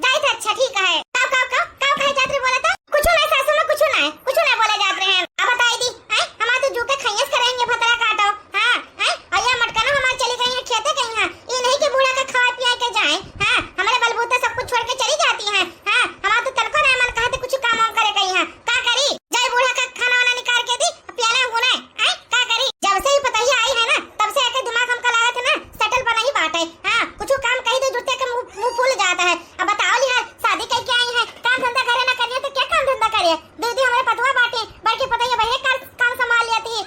जाई थे अच्छा ठीक है। काव कहे जात रे बोला था कुछ नहीं सासू में कुछ नहीं बोले जात रहे हैं। अब बताई दी हैं हमार तो जूके खैयस करेंगे भतरा काटो। हां हैं अया मटका ना हमार चली गई है खेते कहीं हां ये नहीं कि बूढ़ा का खा पिया के जाए। हां हमारे बलबूते सब कुछ छोड़ के चली जाती हैं। हां हमार तो तनको ना मन कहते कुछ काम वाम करे कहीं हां का करी जाए बूढ़ा का खाना वाना निकाल के दी पियाला गुने हैं का करी। जब से ही पता ही आई है ना तब से आके दिमाग हमका लगा था ना सेटल बना ही बात है। हां कुछ काम कही तो जुटे के मुंह फूल जाता है। अब बताओ ली शादी करके आई है काम धंधा करे ना करिए तो क्या काम धंधा करिए। दीदी हमारे पतवा बाटे बल्कि पता है बहरे काम संभाल लेती है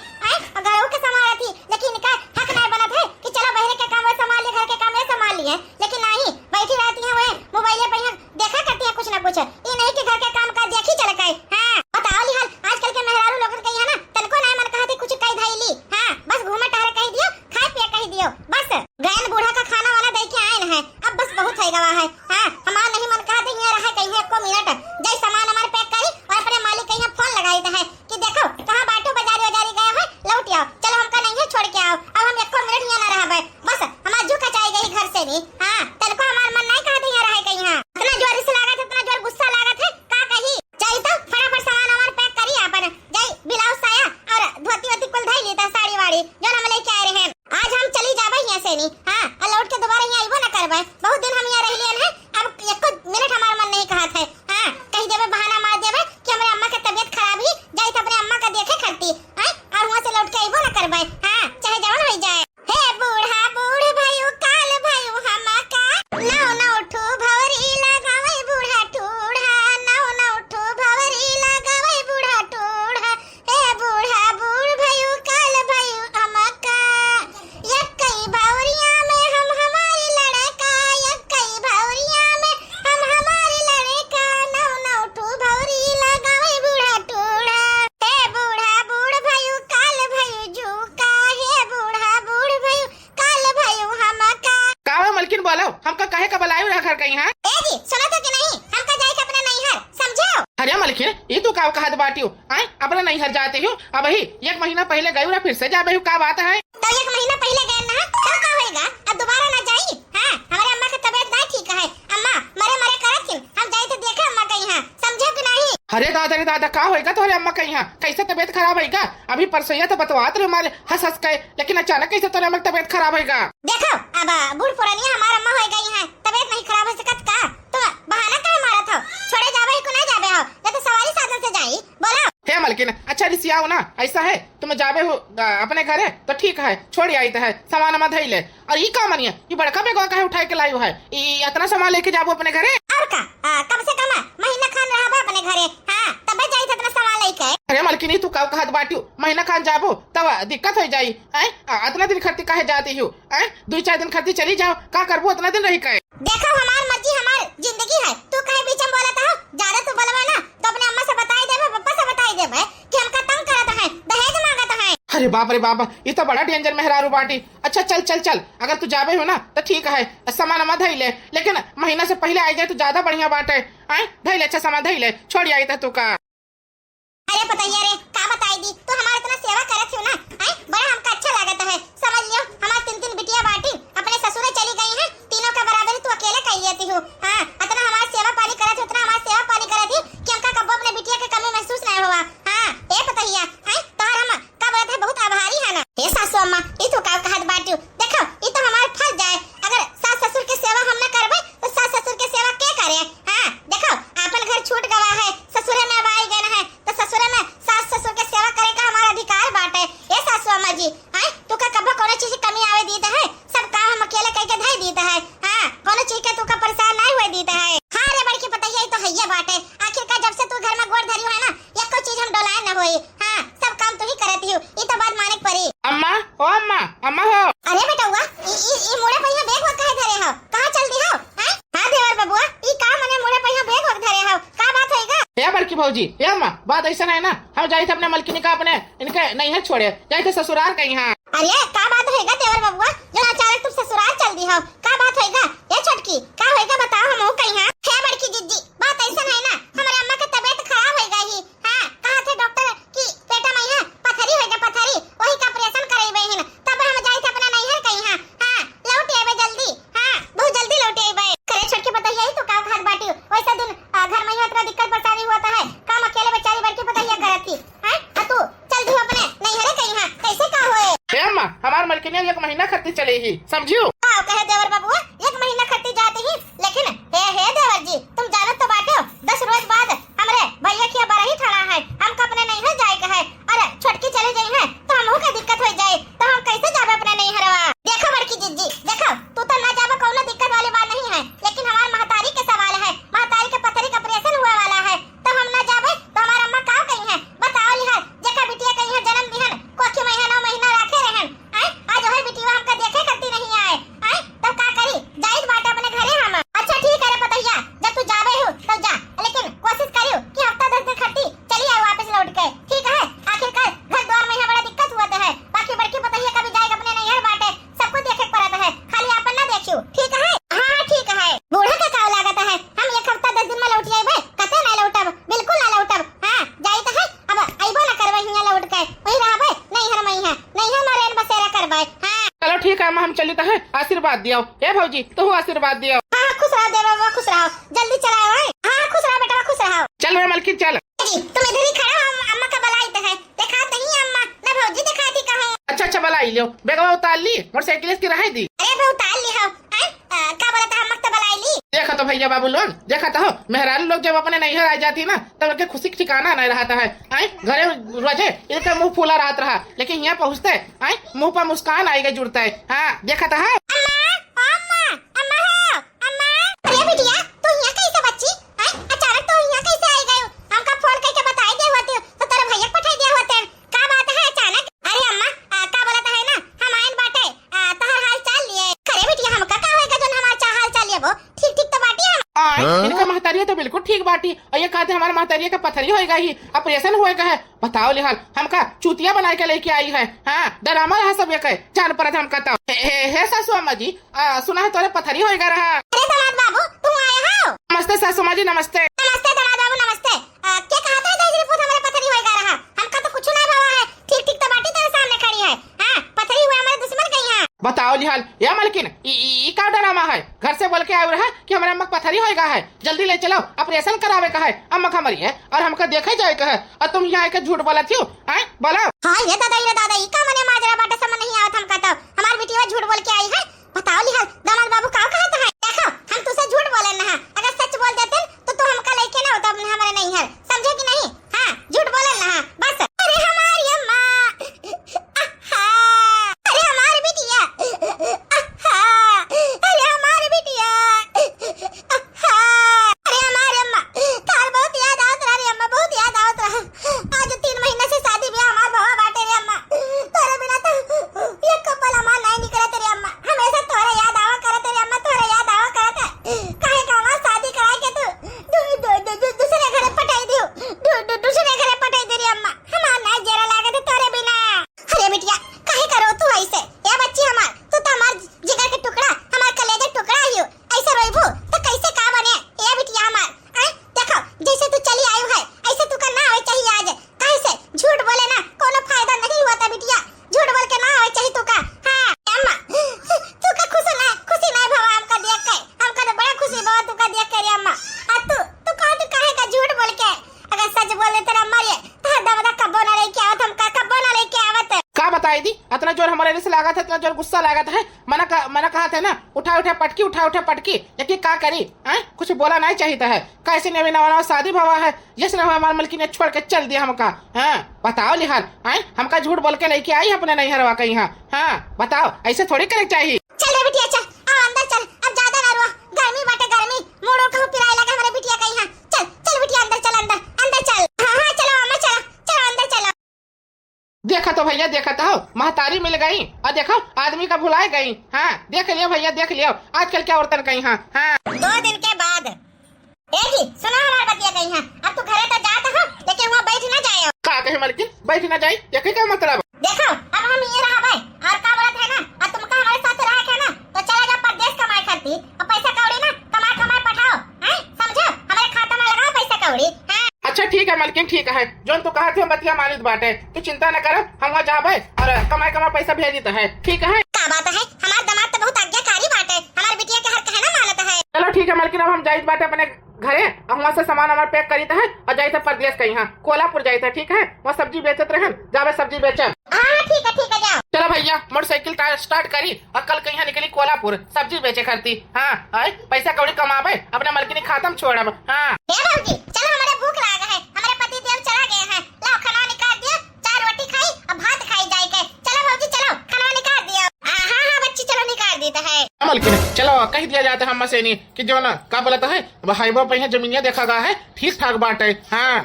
घरों के संभाल थी लेकिन इनका हक नहीं बना था कि चलो बहरे के काम संभाल ले घर के काम संभाल लिए। लेकिन नहीं बैठी रहती है वह मोबाइल पे देखा करती है कुछ ना कुछ ये नहीं कि घर के काम का देखी चल गए। हां बताओ ली आजकल के मेहरारू लोगन कही है ना तनको नहीं मन कहते कुछ कह धैली। हां बस घूमे टहरे कह दियो खाए पिए कह दियो बस गैन बूढ़ा का खाना वाला दे के आए है। अब बस बहुत है गवा है। हां हमार नहीं मन कहते यहाँ रहे कहीं एको मिनट जय सामान हमारे पैक करी और अपने मालिक कहीं फोन लगाई है कि देखो कहां बाटो बाजारी बाजारी गए हो लौट आओ चलो हमका नहीं है छोड़ के आओ। अब हम एको मिनट यहाँ ना रहबे बस हमार जू कचाई गई घर से भी। हां तनको हमार मन नहीं कहते यहाँ रहे कहीं हां इतना जोर से लागत इतना जोर गुस्सा लागत है का कही जाई तो फटाफट सामान हमार पैक करी अपन जाई ब्लाउज साया और धोती वोती कुल धई लेता साड़ी वाड़ी जो हम लेके आए रहे आज हम चली जाबे यहाँ से नहीं। हां लौट के दोबारा यहाँ आइबो ना करबे बहुत दिन हम यहाँ रह लिए हैं अब एको मिनट हमार मन नहीं कहत है। हां कह देबे बहाना मार देबे कि हमरे अम्मा के तबीयत खराब ही जाई तो अपने अम्मा का देखे खरती हैं और वहां से लौट के आइबो ना करबे। हां चाहे जवन हो जाए। हे बूढ़ा बूढ़ भयो काल भयो हमा का नौ नौ उठो भवरी लगावे बूढ़ा टूढ़ा नौ नौ उठो भवरी लगावे बूढ़ा टूढ़ा हे बूढ़ा बूढ़ भयो काल भयो हमा का यक्कई भावरिया में हम हमारी लड़का यक्कई भावरिया में हम हमारी लड़का नौ नौ उठो भवरी लगावे बूढ़ा टूढ़ा हे बूढ़ा बूढ़ भयो काल भयो जूका हे बूढ़ा बूढ़ भयो काल भयो हमा का। कावा मलकिन बोलो हमका काहे का बलायो रखर कहीं हां ए जी सुनो तो कि नहीं हमका जाए के अपने नहीं हर समझो। अरे मलकिन ये तो काव कहत बाटियो आए अपना नहीं हर जाते हो अब ही 1 महीना पहले गयो ना फिर से जाबे हो का बात है। तो 1 महीना पहले गए ना तो का होएगा अब दोबारा ना जाई। हां हमारे अम्मा की तबीयत नहीं ठीक है अम्मा मरे करत थी हम जाए तो देखे अम्मा कहीं हां समझो कि नहीं। अरे दादा का होएगा तोरे अम्मा कहीं हां कैसे तबीयत खराब होएगा अभी परसों तो बतवात रहे हमारे हंस के लेकिन अचानक कैसे तोरे अम्मा की तबीयत खराब होएगा। देखो अब बूढ़ पुरानी हमारा अम्मा हो गई है तबीयत नहीं खराब हो सकत का तो बहाना काहे मारत हो छोड़े जाबे को नहीं जाबे हो या तो सवारी साधन से जाई बोलो। हे मलकिन अच्छा रिसियाओ ना ऐसा है तुम जाबे हो अपने घर है तो ठीक है छोड़ी आई है सामान मत धई ले और ये का मनिया ये बड़का बेगवा काहे उठाए के लायो है ये इतना सामान लेके जाबो अपने घरे और का कम से कम महीना खान रहबा अपने घरे। हां तबे जाई त इतना सामान लेके। अरे मलकिनी तू का कहत बाटियो महीना खान जाबो तब दिक्कत हो जाई इतना दिन खर्ची काहे जाती हो 2-4 दिन खर्ची चली जाओ का करबो इतना दिन रही के। देखो हमार मर्जी हमार जिंदगी है तू कहे बीच में बोलता हो ज्यादा तू बोलबे ना तो अपने अम्मा से बताई देबे पापा से बताई देबे कि हमका तंग करत है दहेज मांगत है। अरे बाप रे बाप ये तो बड़ा डेंजर मेहरारू बाटी। अच्छा चल अगर तू जाबे हो ना तो ठीक है सामान मत धई ले लेकिन महीना से पहले आई जाए तो ज्यादा बढ़िया बात है। धई ले अच्छा सामान धई ले छोड़ी आई तू का। अरे बताइए रे का बताई दी तू हमारे इतना सेवा करत हो ना बड़ा हमका अच्छा लागत है समझ लियो हमार 3 बिटिया बाटी अपने ससुरे चली गई है तीनों का बराबर तू अकेले कर लेती हो। हां इतना हमार सेवा पानी करत हो उतना हमार सेवा पानी करत थी कि हमका कब अपने बिटिया के कमी महसूस नहीं हुआ। हां ए बताइए तोहर हम का बात है बहुत आभारी है ना हे सासू अम्मा ई तो का कहत बाटी देखो ई तो हमार फर्ज है अगर सास ससुर के सेवा हम ना करबे तो सास ससुर के सेवा के करे। हां देखो अपन घर छूट गवा है ससुरे में अब आई गए है तो ससुरे में सास ससुर के सेवा करे का हमारा अधिकार बाटे। ए सासू अम्मा जी तू का कब कोनो चीज की कमी आवे दीता है सब काम हम अकेले करके धई दीता है। हां कोनो चीज के तू का परेशान नहीं हुए दीता है। हां रे बड़की पता है तो हैया बाटे आखिरकार जब से तू घर में गोड़ धरी है ना एको चीज हम डोलाए न होई। हां सब काम तू ही करती हो ई तो बात माने पड़ी। अम्मा ओ अम्मा हो। अरे बेटा हुआ ई मोड़े पहिया बैग वक काहे धरे हो कहां चल दी हो। हां देवर बबुआ ई का मने मोड़े पहिया बैग वक धरे हो का बात होएगा। हे बड़की भौजी हे अम्मा बात ऐसा है ना हम जाए थे अपने मलकिनी का अपने इनके नहीं है छोड़े जाए थे ससुराल कहीं। हां अरे का बात होएगा देवर बबुआ जो अचानक तुम ससुराल चल दी हो का बात होएगा ये छटकी का होएगा बताओ हम कहीं। हां हे बड़की जिद्दी बात ऐसा है ना हमारे अम्मा की तबीयत खराब होएगा ही। हां कहा थे डॉक्टर की पेटा में है पथरी होएगा पथरी वही का ऑपरेशन कराइबे है तब हम जाए थे अपना नहीं है कहीं। हां लौट आबे जल्दी। हां बहुत जल्दी लौट आबे करे छटकी बताइए तो का खाद बाटी जल्दी चले ही, समझियो। हाँ कहे देवर बाबू 1 महीना खट्टी जाती ही, लेकिन हे देवर जी तुम जानो तो बाटे 10 रोज बाद हमरे भैया की बरही ठाना है, हमको अपने नैहर जाए का है। अरे छोटकी चली गई है तो हमहू का दिक्कत हो जाए, तो हम कैसे जाबे अपने नैहरवा। देखो बड़की जीजी देखो, तू तो ना जाबे कोनो दिक्कत वाली बात नहीं है, लेकिन हमार महतारी के सवाल है। महतारी के पथरी का ऑपरेशन हुआ वाला है, तो हम ना जाबे तो हमार अम्मा का कही है बताओ लिहाज। जेका बिटिया कही है जन्म दिहन कोखी महीना रखे रहन, आज वही बिटिया हमका देखे करती नहीं आए, तब का करी जाइत बाटे अपने घरे हम। अच्छा ठीक है रे पतैया, जब तू जाबे हो तो जा, लेकिन कोशिश करियो कि हफ्ता 10 दिन खट्टी चली आए वापस लौट के, ठीक है। आखिरकार घर द्वार में बड़ा दिक्कत हुआ है, बाकी बड़की पतैया का भी जाएगा अपने नैहर बाटे, सबको देखे पड़ता है, खाली अपन ना देखियो, ठीक है। हाँ ठीक है, बूढ़ा का का लागत है, हम 1 हफ्ता 10 दिन में लौट जाइबे, कते ना लौटब, बिल्कुल ना लौटब। हां जाई त है, अब आइबो ना करबे हिया लौट के, वही रहबे नैहर में है, नैहर में रेन बसेरा करबे। हां चलो ठीक है अम्मा, हम चली तो है, आशीर्वाद दियो। ए भौजी तो आशीर्वाद दियो। हां खुश रहो देवर बाबा, खुश रहो, जल्दी चलाओ। हां खुश रहो बेटा, खुश रहो। चल रे मलकिन चल। जी तुम इधर ही खड़ा हो, अम्मा का बलाई तो है, देखा नहीं अम्मा ना भौजी दिखाती कहां। अच्छा बला लियो, बेगवा उतार ली, मोटरसाइकिल की रहे दी। अरे बे उतार ली हो, का बोला था, हम तो बलाई ली। देखा तो भैया बाबू लोग, देखा तो हो मेहरारू लोग जब अपने नैहर आ जाती ना तब उनके खुशी ठिकाना नहीं रहता है। घरे रोजे इनका मुंह फूला रहता रहा, लेकिन यहाँ पहुँचते मुंह पर मुस्कान आएगा जुड़ता है। हाँ देखा तो है। अरे बिटिया तू यहाँ कैसे बच्ची, अचानक तो यहाँ कैसे आई गई, हमका फोन करके बताई दे होती तो तेरे भैया को पठाई दिया होते, का बात है अचानक। अरे अम्मा का बोलता है ना, हम आइन बाटे तहर हाल चाल लिए। अरे बिटिया हमका का होएगा जो हमार हाल चाल लिए, वो ठीक ठीक तो बाटी हम। इनका महतारिया तो बिल्कुल ठीक बाटी, और ये कहते हमारे महतारिया का पथरी होएगा ही, ऑपरेशन होएगा है। बताओ लिहाल हमका चूतिया बना के लेके आई है। हाँ डरामा रहा सब एक जान पड़ा था हमका तो। हे सासू अम्मा जी सुना है तोरे पथरी होएगा रहा। अरे दामाद बाबू तुम आए हो। नमस्ते सासू अम्मा जी, नमस्ते। नमस्ते दामाद बाबू नमस्ते। क्या कहा था दादी रिपोर्ट हमारे पथरी होएगा रहा, हमका तो कुछ ना भावा है, ठीक ठीक तो बाटी तेरे सामने खड़ी है। हां पथरी हुआ हमारे दुश्मन कहीं है। बताओ लिहाल या मलकिन ई का डरामा है, घर से बोल के आए रहा कि हमारे अम्मा पथरी होएगा है, जल्दी ले चलो ऑपरेशन करावे का है, अम्मा हमारी है और हमका देखे जाए का है, और तुम यहाँ आके झूठ बोला थी बोला। हाँ ये दादा ई का मने माजरा बाटा समझ नहीं आवत हमका तो, हमार बेटीवा झूठ बोल के आई है। बताओ लिहाल दामाद बाबू का कहत है, देखो हम तुझसे झूठ बोले ना, अगर सच बोल देते तो तू हमका लेके ना होता हमारे नैहर, समझे कि नहीं। हां झूठ बोले ना बस। अरे हमारी अम्मा, अरे हमारी बिटिया, अरे हमारी बिटिया, अरे हमारी अम्मा तार बहुत याद आवत रहा रे अम्मा, बहुत याद आवत रहा। आज 3 महीने से शादी ब्याह हमार भवा बाटे रे अम्मा, तोरे बिना तो ये कपल हमार नहीं निकलत रे अम्मा, हमेशा तोरे याद आवा करत रे अम्मा, तोरे याद आवा करत। काहे का हमार शादी कराए के तू दूसरे घरे पटाई दियो, दूसरे घरे पटाई दे रे अम्मा, हमार नहीं जरा लागत है तोरे बिना। अरे बिटिया काहे करो तू ऐसे, ए बच्ची हमार तू तो हमार जिगर के टुकड़ा, हमार कलेजे टुकड़ा हियो, ऐसे रोइबू तो कैसे का बने। ए बिटिया हमार देखो जैसे तू चली आयु है ऐसे तू का ना आवे चाहिए आज, कैसे झूठ बोले ना कोनो फायदा नहीं हुआ था बिटिया, झूठ बोल के ना आवे चाहिए तू का। हां अम्मा तू का खुशी ना भवा हमका देख के, हमका तो बड़ा खुशी भवा तू का देख के रे अम्मा। तू काहे का झूठ बोल के, अगर सच बोल दे तेरा मर तो दमदा कब्बो ना लेके आवत, हमका कब्बो ना लेके आवत। का बताई दी इतना जोर हमारे से लागत है, इतना जोर गुस्सा लागत है। मना कहा था ना उठा पटकी, लेकिन का करी कुछ बोला नहीं चाहिए है। कैसे नवी नवा शादी भवा है, जिसने हमारे मलकी ने छोड़ के चल दिया हमका। हाँ बताओ लिहाल हमका झूठ बोल के लेके आई अपने नैहरवा कहीं। हाँ बताओ ऐसे थोड़ी करे चाहिए। चल रे बिटिया चल, आओ अंदर चल, अब ज्यादा ना रो, गर्मी बाटे गर्मी, मोड़ उठो पिराए लगा हमारे बिटिया कहीं। हां चल बिटिया अंदर चल, अंदर चल। हां चलो अम्मा चलो अंदर चलो। देखा तो भैया, देखा तो महतारी मिल गई, और देखो आदमी का भुलाए गई। हाँ देख लियो भैया, देख लियो आजकल क्या औरतन कहीं। हाँ 2 दिन के बाद एक ही सुनो हमार बतिया कहीं। अब तू घरे तो जात हो, लेकिन वहां बैठ ना जाए। का कहे मलकिन बैठ ना जाए, ये क्या मतलब। देखो अब हम ये रहा भाई, और का बोलत है ना, अब तुमका हमारे साथ रहा है ना तो चला जा परदेश कमाई खाती, और पैसा कौड़ी ना कमाई पठाओ, समझो हमारे खाता में लगाओ पैसा कौड़ी। अच्छा ठीक है मलकिन, ठीक है जो तू कहा थे बतिया मानित बाटे, तू चिंता न कर, हम वहाँ जाबे और कमाई पैसा भेज देता है। ठीक है का बात है, हमार दामाद तो बहुत आज्ञाकारी बाटे, हमार बिटिया के हर कहना मानत है। चलो ठीक है मलकिन, अब हम जाइत बाटे अपने घरे, और वहाँ से सामान हमारे पैक करी है और जाते परदेश कहीं। कोल्हापुर जाते। ठीक है वहाँ सब्जी बेचत रहे, जाबे सब्जी बेचब। हाँ ठीक है जाओ। चलो भैया मोटरसाइकिल स्टार्ट करी और कल कहीं निकली कोल्हापुर सब्जी बेचे करती। हाँ पैसा कौड़ी कमावे अपने मलकिनी खातम छोड़ब। हाँ बाबूजी चलो हमारे भूख लागा है, हमारे पति देव चला गए हैं, लाओ खाना निकाल दियो, 4 रोटी खाई और भात खाई जाए के। चलो बाबूजी चलो खाना निकाल दियो। हाँ बच्ची चलो निकाल देता है। मलकिन चलो कह दिया जाता है हम से नहीं कि जो ना का बोलता है हाईवे पे जमीनिया देखा गया है ठीक ठाक बात है। हाँ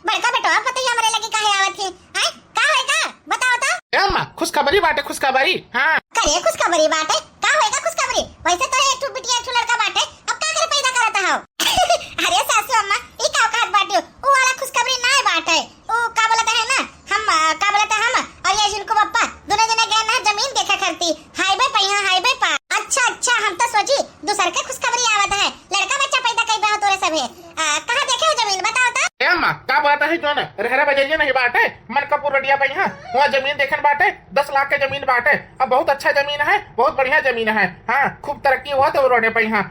बड़का बेटा पता ही हमारे लगे काहे आवत है, का होएगा बताओ तो। अम्मा खुशखबरी बात है खुशखबरी। हाँ करे खुशखबरी बात है, का होएगा खुशखबरी? वैसे तो एक बिटिया एक लड़का बात है, अब का करे पैदा करता हो। अरे सासू अम्मा ई का कहत बाटियो, वो वाला खुशखबरी ना बात है। वो का बोलता है ना हम का बोलता हम और ये जिनको पप्पा दोनों जने गए ना जमीन देखा करती हाईवे पे, यहाँ हाईवे पर। अच्छा हम तो सोची दूसर के खुशखबरी आवत है, लड़का बच्चा पैदा कई बा तोरे सब है। कहां देखे हो जमीन बताओ तो। अम्मा का बोलता है जो ना रहरा बजरिया नहीं बात है मनकापुर रडिया पे यहाँ वहाँ जमीन देखने बात है 10 लाख के जमीन बात है। अब बहुत अच्छा जमीन है, बहुत बढ़िया जमीन है। हाँ खूब तरक्की हुआ तो रोडे पे यहाँ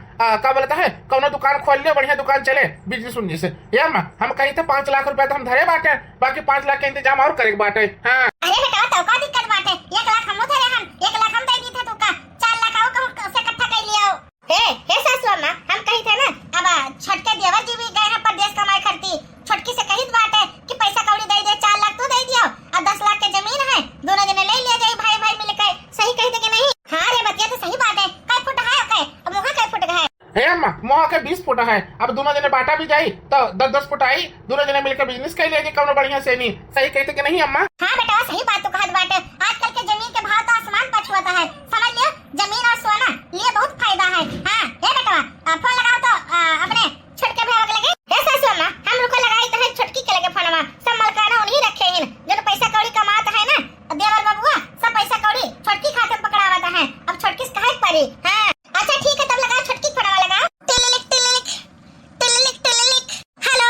का बोलता है कौनो दुकान खोल लियो बढ़िया दुकान चले बिजनेस उन्नीस से। अम्मा हम कही थे 5 लाख रुपए तो हम धरे बाटे, बाकी 5 लाख के इंतजाम और करे बाटे। हाँ अरे बेटा तो का दिक्कत बाटे, 1 लाख हम धरे हम 1 लाख हम दे दी थे, तू का 4 लाख आओ कहूं से इकट्ठा कर लियो। हे सासू अम्मा हम कही थे ना अब छोटके देवर जी भी गए हैं परदेश कमाई करती, छोटकी से कही बात है कि पैसा कौड़ी दे दे 4 लाख तू दे दियो और 10 लाख के जमीन है दोनों जने ले लिया जाए भाई भाई मिलकर। सही कही थे कि नहीं? हाँ रे बतिया तो सही बात है। कै फुट है ओके अब मुहा कै फुट है? हे अम्मा मोह के 20 फुट है, अब दोनों जने बांटा भी जाई तो 10-10 फुट आई, दोनों जने मिलकर बिजनेस कर लेगी कौनो बढ़िया से नहीं। सही कहते कि नहीं अम्मा? हाँ बेटा सही बात तो कहत बाटे, आजकल के जमीन के भाव तो आसमान पर छुआता है, समझ लियो जमीन और सोना लिए बहुत फायदा है। हाँ हे बेटा फोन लगाओ तो अपने छोटके भाई के लगे। हे सासू अम्मा हम रुको लगाई तो है छोटकी के लगे फोनमा, सब मलकाना उन्हीं रखे हैं जो पैसा कौड़ी कमाता है ना देवर बबुआ, सब पैसा कौड़ी छोटकी खाते पकड़ावता है। अब छोटकी से कहे पड़ी। हाँ अच्छा ठीक है तब लगाओ छोटकी फोनवा लगाओ। टिलिलिक हेलो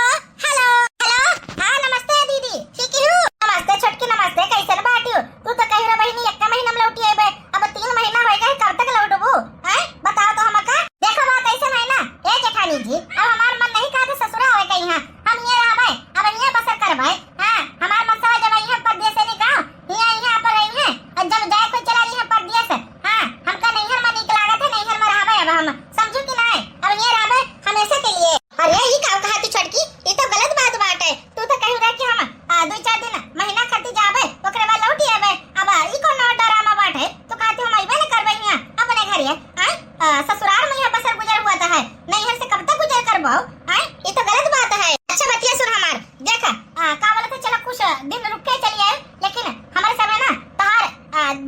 हाँ नमस्ते दीदी ठीक हूँ। नमस्ते छोटकी नमस्ते, कैसे बाटी हो? तू तो कही रे बहनी 1 महीना में लौटी आइबे, अब 3 महीना हो गए कब तक लौटबू? हैं बताओ तो हमका। देखो बात ऐसे है ना ए जेठानी जी, अब हमार मन नहीं कहा ससुरा होए कहीं हां हम ये रहबै अब ये बसर करबै। हां हमार मन से जब यहाँ परदेश से निकाल यहाँ पर रही है और जब जाए कोई चला रही है परदेश। हां हमका नैहर में निक लागत है, नैहर में रहबै अब हम समझू कि नहीं, अब ये रहबै हमेशा के लिए। अरे ये का कहती छोटकी ये तो गलत बात है, तू तो कहि रहा कि हम 2-4 दिन महीना खाती जाबे ओकरे बाद लौटी आबे। अब ई को नौ डरामा बात है तो कहते हम आइबे न करबै यहाँ अपने घर है ससुराल में यहाँ बसर गुजर हुआ था है, नैहर से कब तक गुजर करबो? ये तो गलत बात है। अच्छा बतिया सुन हमार देखा का बोलते चलो कुछ दिन रुक के चली आए, लेकिन हमारे समय ना तहार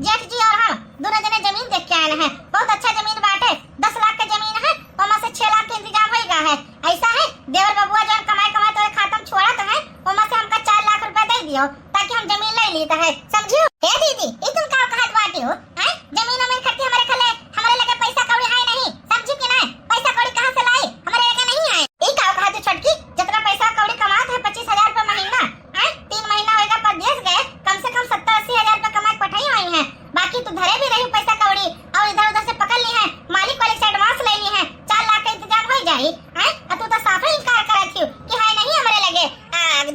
जेठ जी और हम दोनों जने जमीन देख के आए हैं, बहुत अच्छा जमीन बाटे 10 लाख के जमीन है, वहाँ से 6 लाख के इंतजाम होएगा है। ऐसा है देवर बबुआ जो कमाई तो खातम छोड़ा तो है वहाँ से हमका 4 लाख रुपए दे दियो ताकि हम जमीन ले ली है समझियो। हे दीदी ये तुम का कहत बाटी हो? जमीन में खर्ची हमारे खले हमारे लगे पैसा कौड़ी है नहीं, समझी कि नहीं? पैसा कौड़ी कहाँ से लाई हमारे लगे नहीं है। ये का कहत छोटकी जितना पैसा कौड़ी कमात है 25,000 रुपए महीना 3 महीना होएगा परदेश गए कम से कम 70-80 हजार रुपए कमाई पठाई हुई है, बाकी तू धरे भी रही पैसा कौड़ी और इधर उधर से पकड़ ली है, मालिक वाले से एडवांस ले ली है, 4 लाख का इंतजाम हो जाए। तू तो साफ ही इनकार करत थी कि है नहीं हमारे लगे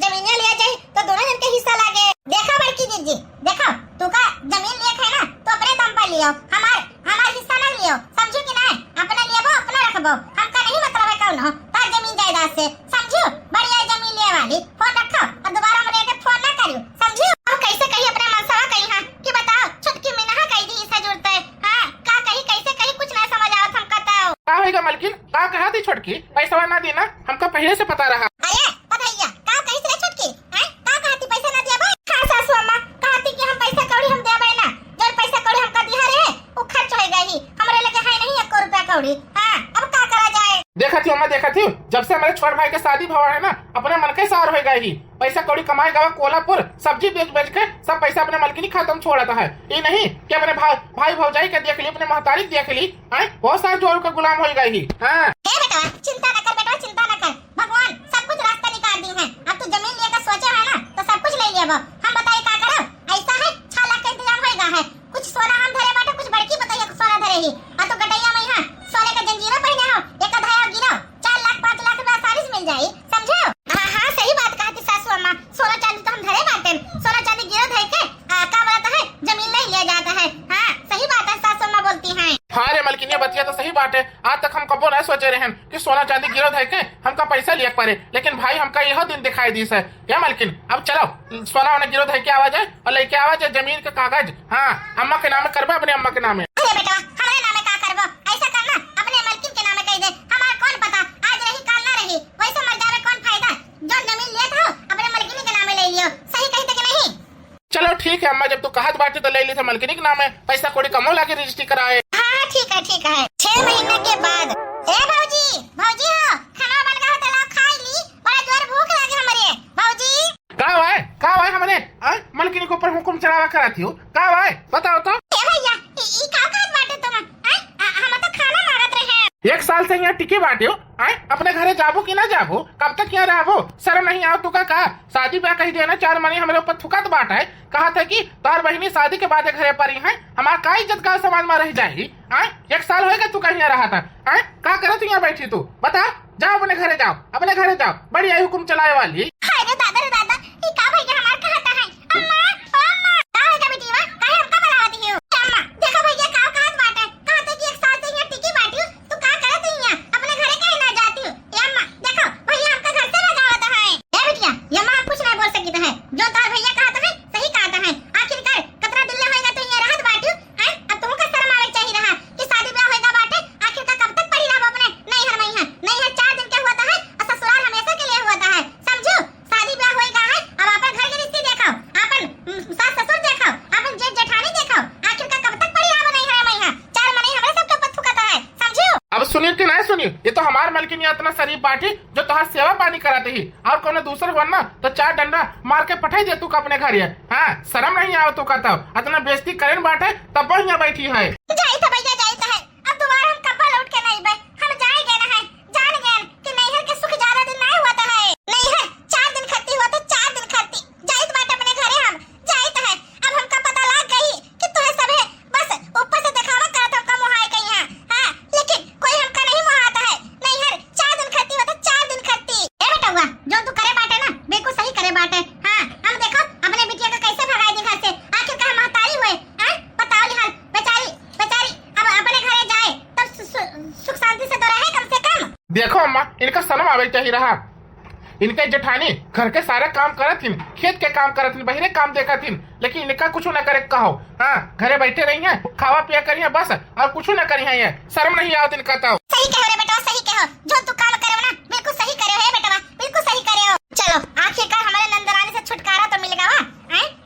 जमीन लिया जाए तो दोनों जन के हिस्सा लागे। देखो बड़की दीदी देखो तू का जमीन लिए है ना तो अपने दम पर लियो, हमार हिस्सा ना लियो समझो कि नहीं, अपना लियो अपना रखबो, हमका नहीं मतलब है कौन हो तार जमीन जायदाद से समझो। बढ़िया जमीन लिए वाली फोन रखो और दोबारा मेरे के फोन ना करियो समझो। अब कैसे कही अपने मन से कही हां कि बताओ छोटकी में ना कही दी हिस्सा जुड़ता है। हां का कही कैसे कही कुछ नहीं समझ आवत हम बताओ। का होएगा मलकिन का कहा थी छोटकी पैसा ना देना हमको पहले से पता रहा। आया पताइया का कही से छोटकी का कहती पैसा ना दिया भाई? हां सासू अम्मा कहती कि हम पैसा कौड़ी हम देबै ना, जो पैसा कौड़ी हमका दिया रहे वो खर्च होएगा ही, हमारे लगे है नहीं 1 रुपया कौड़ी। हां अब का करा जाए? देखा थी अम्मा देखा थी जब से हमारे छोट भाई के शादी भवा है ना अपने मन के सार हो गई, पैसा कौड़ी कमाए गवा कोल्हापुर सब्जी बेच के सब पैसा अपने मलकिनी खातम छोड़ता है। ये नहीं कि अपने भाई भौजाई के देख ली अपने महतारी देख ली बहुत सारे जोर का गुलाम हो गई। हाँ बेटा चिंता न कर बेटा चिंता न कर, भगवान सब कुछ रास्ता निकाल दी है। अब तू जमीन लेकर सोचा है ना तो सब कुछ ले लिया। हम बताइए क्या करो? ऐसा है 6 लाख का इंतजाम होएगा है, कुछ सोना हम धरे बाटे कुछ बड़की बताइए सोना धरे ही तो गटैया में यहाँ सोने का जंजीरा पहने हो एक धाया गिरो 4 लाख 5 लाख रुपया आसानी से मिल जाए समझो। हाँ सही बात कहती सासू अम्मा, सोना चांदी तो हम धरे बाटे, सोना चांदी गिरो धरे के का बोलता है सोचे रहे कि सोना चांदी गिरत है के हमका पैसा लिया पड़े, लेकिन भाई हमका यह दिन दिखाई दी है क्या मालकिन। अब चलो सोना वाना गिरत है के आवाज है और लेके आवाज है जमीन का कागज। हाँ अम्मा के नाम करबा, अपने अम्मा के नाम। अरे बेटा हमारे नामे का करबो, ऐसा करना अपने मालकिन के नामे कह दे, हमार कौन पता आज रही काल ना रही, वैसे मर जावे कौन फायदा। जो जमीन लिया था अपने मालकिन के नामे ले लियो, सही कहते कि नहीं। चलो ठीक है अम्मा, जब तू कहत बाटे तो ले ली था मालकिन के नाम है, पैसा कोड़ी कमो लाके रजिस्ट्री कराए। हाँ ठीक है 6 महीने के बाद। ए भौजी भौजी हो खाना बन गया तो लाओ खा ली, बड़ा जोर भूख लगे हमरे भौजी। का है हमने मालकिन के ऊपर हुकुम चलावा कराती हो, का है बताओ तो। ए भैया ई का कहत बाटे तुम, हम तो खाना मांगत रहे। 1 साल से यहाँ टिके बाटे हो, अपने घरे जाबो कि ना जाबो, कब तक यहाँ रहबो, शर्म नहीं आओ तू का कहा शादी ब्याह कही देना 4 महीने हमारे ऊपर थुकत बाट है। कहा था कि तार बहनी शादी के बाद घरे पर ही है, हमारा का इज्जत का समाज में रह जाएगी। 1 साल होएगा तू कहीं रहा था, का करे तू यहाँ बैठी, तू बता। जाओ अपने घरे जाओ, अपने घरे जाओ, बड़ी आई हुकुम चलाए वाली। हाय रे दादा ई का भैया हमार कहता है। अम्मा ओ अम्मा का है का बेटी वा काहे हमका बरावती हो। अम्मा देखो भैया का कहत बाटे, कहते कि 1 साल से यहाँ टिकी बाटी हो, तू का करत यहाँ अपने घरे काहे ना जाती हो। ए अम्मा देखो भैया हमका घर से भगावत है। ए बेटिया ये मां कुछ नहीं बोल सकी है, जो तार भैया कहता है सही कहता है। आखिरकार कतरा दिन होएगा तो यहाँ रहत बाटी है, अब तुमका शर्म आवे चाहिए रहा कि शादी ब्याह होएगा बाटे। आखिरकार कब तक पड़ी रहो अपने नहीं हर महीना नहीं है 4 दिन के हुआ है और ससुराल हमेशा के लिए हुआ है, समझो। शादी ब्याह होएगा है, अब अपन घर के रिश्ते देखो, अपन सास ससुर देखो, अपन जेठ जेठानी देखो, आखिरकार कब तक पड़ी रहो नहीं हर महीना 4 महीने हमारे सबके ऊपर थुकता है, समझो। अब सुनिए कि नहीं सुनिए, ये तो हमार मालकिन इतना शरीफ बाटी जो तोहार सेवा पानी कराते ही, और कोनो दूसरे हुआ ना तो 4 डंडा मार के पठाई दे तू का अपने घर। हाँ शर्म नहीं आओ तू कहता इतना बेइज्जती करें बाटे तब यहाँ बैठी है। जाई तो भैया जाई तो है, अब दोबारा हम कपड़ा लौट के नहीं बे, हम जाएंगे ना है, जान गए कि नैहर के सुख ज्यादा दिन नहीं होता है। नैहर 4 दिन खत्ती हुआ तो 4 दिन खत्ती जाई तो बाटे अपने घरे, हम जाई तो है। अब हमका पता लग गई कि तुहे सब है बस ऊपर से दिखावा करत हमका मोहाय कहीं है। हां लेकिन कोई हमका नहीं मोहाता है। नैहर 4 दिन खत्ती हुआ तो 4 दिन खत्ती। ए बेटा हुआ जो तू करे बाटे ना बिल्कुल सही करे बाटे। हां हम देखो अपने बिटिया का कैसे भगाई दी घर से, आखिरकार महतारी हुए हैं, बताओ ली हाल बेचारी बेचारी अब अपने घरे जाए तब सुख शांति से तो रहे कम से कम। देखो अम्मा इनका शर्म आवे चाहिए रहा, इनके जेठानी घर के सारे काम करत हिन, खेत के काम करत हिन, बहिरे काम देखत हिन, लेकिन इनका कुछ न करे कहो। हाँ घरे बैठे रही है, खावा पिया करी है बस, और कुछ न करी है। ये शर्म नहीं आओ इनका तो। सही कहो रे बेटा सही कहो, जो तू काम करे ना बिल्कुल सही करे हो बेटा, बिल्कुल सही करे हो। चलो आखिरकार हमारे नंदरानी से छुटकारा तो मिल गया।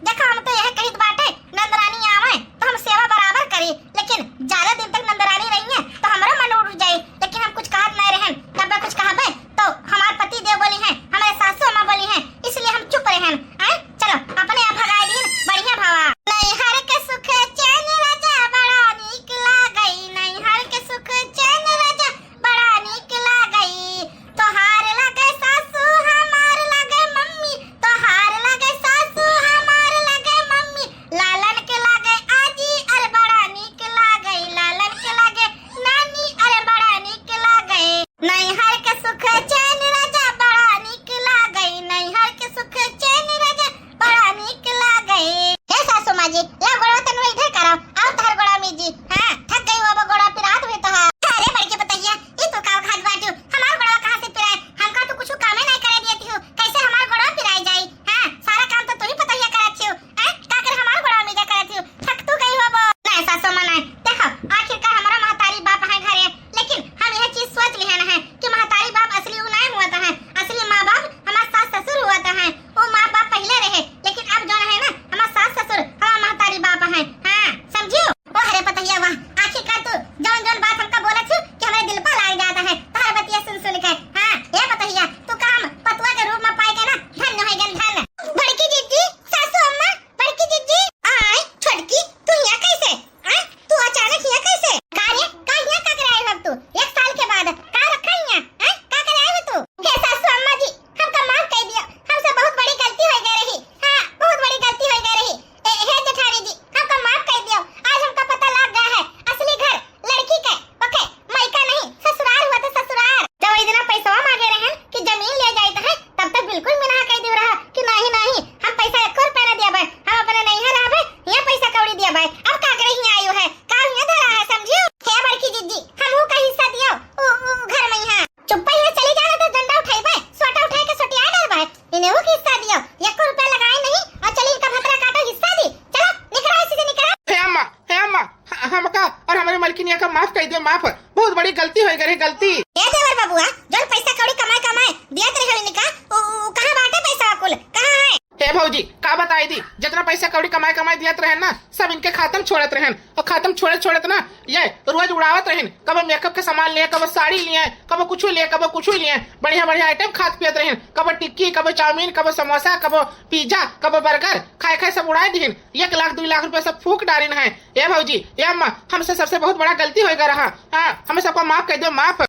देखो हम तो यह कहित बाटे नंदरानी आवे तो हम सेवा बराबर करी, लेकिन ज्यादा दिन तक नंदरानी रही है तो हमारा मन उड़ जाए, लेकिन हम कुछ कहत नहीं रहे। जब कुछ कहबे तो हमारे पति देव बोली है, हमारे सासू अम्मा बोली है, इसलिए हम चुप रहे हैं। चलो अपने आप भगाई दिन बढ़िया भावा। नैहर के सुख चैन राजा बड़ा नीक लागई, नैहर के सुख चैन राजा बड़ा नीक लागई। बताई दी जितना पैसा कौड़ी कमाई कमाई दियत रहे ना सब इनके खातम छोड़त रहे और खातम छोड़त छोड़त ना ये रोज उड़ावत रहे। कब मेकअप के सामान लिए, कब साड़ी लिए, कब कुछ लिए, कब कुछ लिए, बढ़िया बढ़िया आइटम खात पियत रहे। कब टिक्की, कब चाउमीन, कब समोसा, कब पिज्जा, कब बर्गर खाए खाए सब उड़ाए दीन। 1 लाख 2 लाख रुपए सब फूक डारिन है। ये भौजी ये अम्मा हमसे सबसे बहुत बड़ा गलती होगा रहा। हाँ हमें सबको माफ कर दो, माफ।